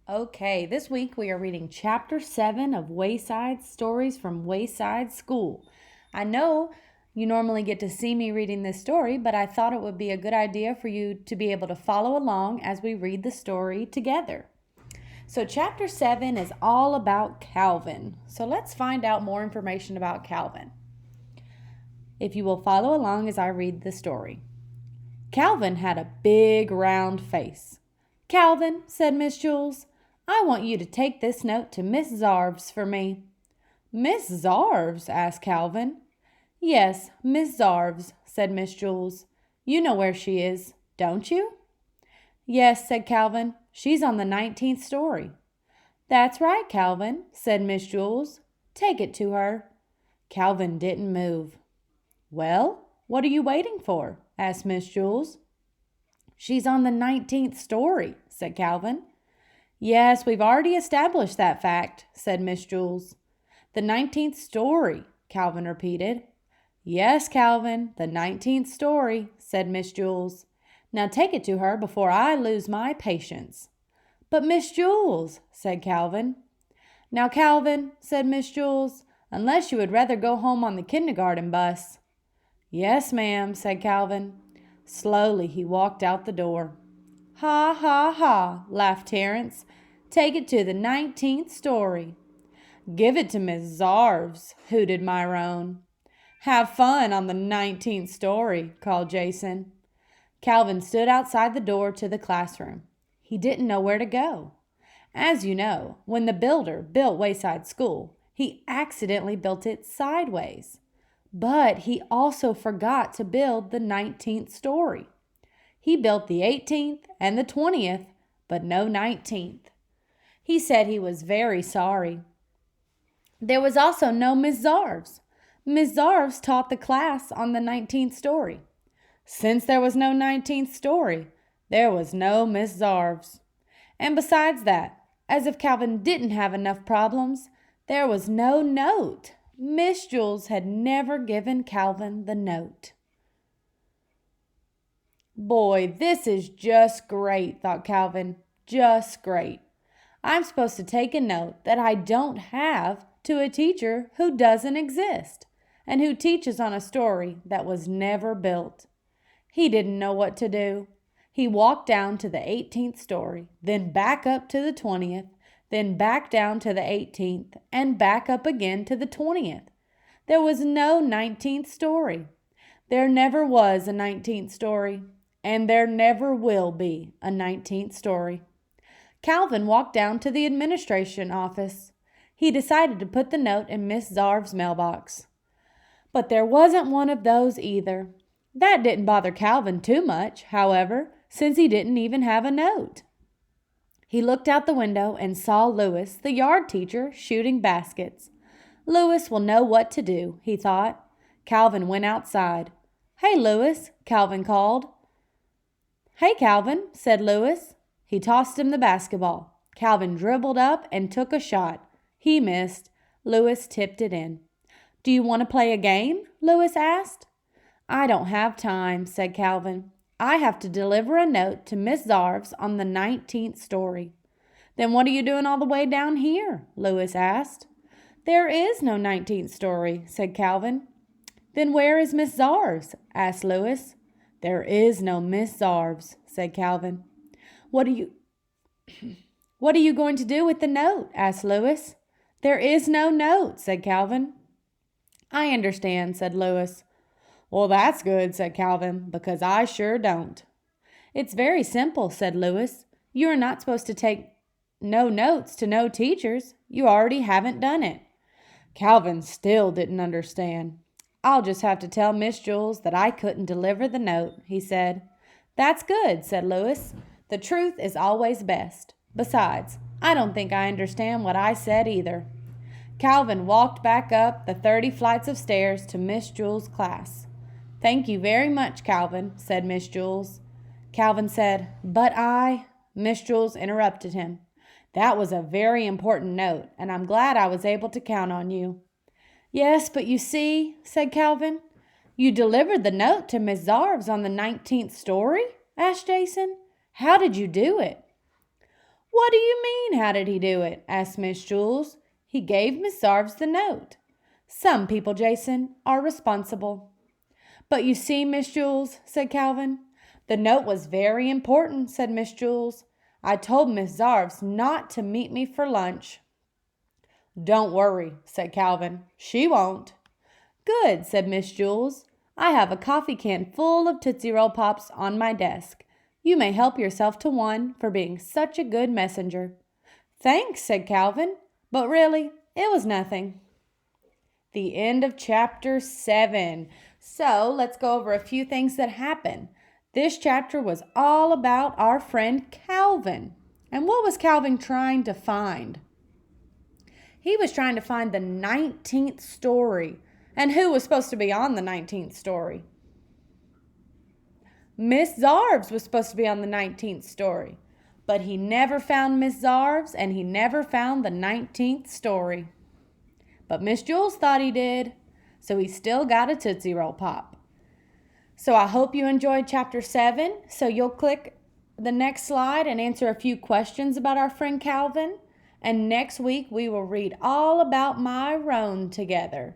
Okay, this week we are reading Chapter 7 of Wayside Stories from Wayside School. I know you normally get to see me reading this story, but I thought it would be a good idea for you to be able to follow along as we read the story together. So, Chapter 7 is all about Calvin. So, let's find out more information about Calvin. If you will follow along as I read the story. Calvin had a big round face. "Calvin," said Miss Jules, "I want you to take this note to Miss Zarves for me." "Miss Zarves?" asked Calvin. "Yes, Miss Zarves," said Miss Jules. "You know where she is, don't you?" "Yes," said Calvin. "She's on the 19th story." "That's right, Calvin," said Miss Jules. "Take it to her." Calvin didn't move. "Well, what are you waiting for?" asked Miss Jules. "She's on the 19th story," said Calvin. "Yes, we've already established that fact," said Miss Jules. "The 19th story," Calvin repeated. "Yes, Calvin, the 19th story," said Miss Jules. "Now take it to her before I lose my patience." "But Miss Jules," said Calvin. "Now, Calvin," said Miss Jules, "unless you would rather go home on the kindergarten bus." "Yes, ma'am," said Calvin. Slowly he walked out the door. "Ha, ha, ha," laughed Terence. "Take it to the 19th story." "Give it to Miss Zarves," hooted Myrone. "Have fun on the 19th story," called Jason. Calvin stood outside the door to the classroom. He didn't know where to go. As you know, when the builder built Wayside School, he accidentally built it sideways. But he also forgot to build the 19th story. He built the 18th and the 20th, but no 19th. He said he was very sorry. There was also no Miss Zarves. Miss Zarves taught the class on the 19th story. Since there was no 19th story, there was no Miss Zarves. And besides that, as if Calvin didn't have enough problems, there was no note. Miss Jules had never given Calvin the note. "Boy, this is just great," thought Calvin. "Just great. I'm supposed to take a note that I don't have to a teacher who doesn't exist and who teaches on a story that was never built." He didn't know what to do. He walked down to the 18th story, then back up to the 20th, then back down to the 18th, and back up again to the 20th. There was no 19th story. There never was a 19th story, and there never will be a 19th story. Calvin walked down to the administration office. He decided to put the note in Miss Zarves' mailbox. But there wasn't one of those either. That didn't bother Calvin too much, however, since he didn't even have a note. He looked out the window and saw Lewis, the yard teacher, shooting baskets. "Lewis will know what to do," he thought. Calvin went outside. "Hey, Lewis," Calvin called. "Hey, Calvin," said Lewis. He tossed him the basketball. Calvin dribbled up and took a shot. He missed. Lewis tipped it in. "Do you want to play a game?" Lewis asked. "I don't have time," said Calvin. "I have to deliver a note to Miss Zarves on the 19th story." "Then what are you doing all the way down here?" Lewis asked. "There is no 19th story," said Calvin. "Then where is Miss Zarves?" asked Lewis. "There is no Miss Zarves," said Calvin. What are you going to do with the note?" asked Lewis. "There is no note," said Calvin. "I understand," said Lewis. "Well, that's good," said Calvin, "because I sure don't." "It's very simple," said Lewis. "You are not supposed to take no notes to no teachers. You already haven't done it." Calvin still didn't understand. "I'll just have to tell Miss Jules that I couldn't deliver the note," he said. "That's good," said Lewis. "The truth is always best. Besides, I don't think I understand what I said either." Calvin walked back up the 30 flights of stairs to Miss Jules' class. "Thank you very much, Calvin," said Miss Jules. Calvin said, "But I—" Miss Jules interrupted him. "That was a very important note, and I'm glad I was able to count on you." "Yes, but you see," said Calvin. "You delivered the note to Miss Zarves on the 19th story?" asked Jason. "How did you do it?" What do you mean, how did he do it? Asked Miss Jules. He gave Miss Zarves the note. Some people, Jason, are responsible. But you see, Miss Jules, said Calvin. The note was very important, said Miss Jules. I told Miss Zarves not to meet me for lunch. Don't worry, said Calvin. She won't. Good, said Miss Jules. I have a coffee can full of Tootsie Roll Pops on my desk. You may help yourself to one for being such a good messenger. Thanks, said Calvin, but really, it was nothing. The end of chapter 7. So let's go over a few things that happened. This chapter was all about our friend Calvin. And what was Calvin trying to find? He was trying to find the 19th story. And who was supposed to be on the 19th story? Miss Zarves was supposed to be on the 19th story. But he never found Miss Zarves, and he never found the 19th story. But Miss Jules thought he did, so he still got a Tootsie Roll Pop. So I hope you enjoyed chapter 7. So you'll click the next slide and answer a few questions about our friend Calvin. And next week we will read all about my Roan together.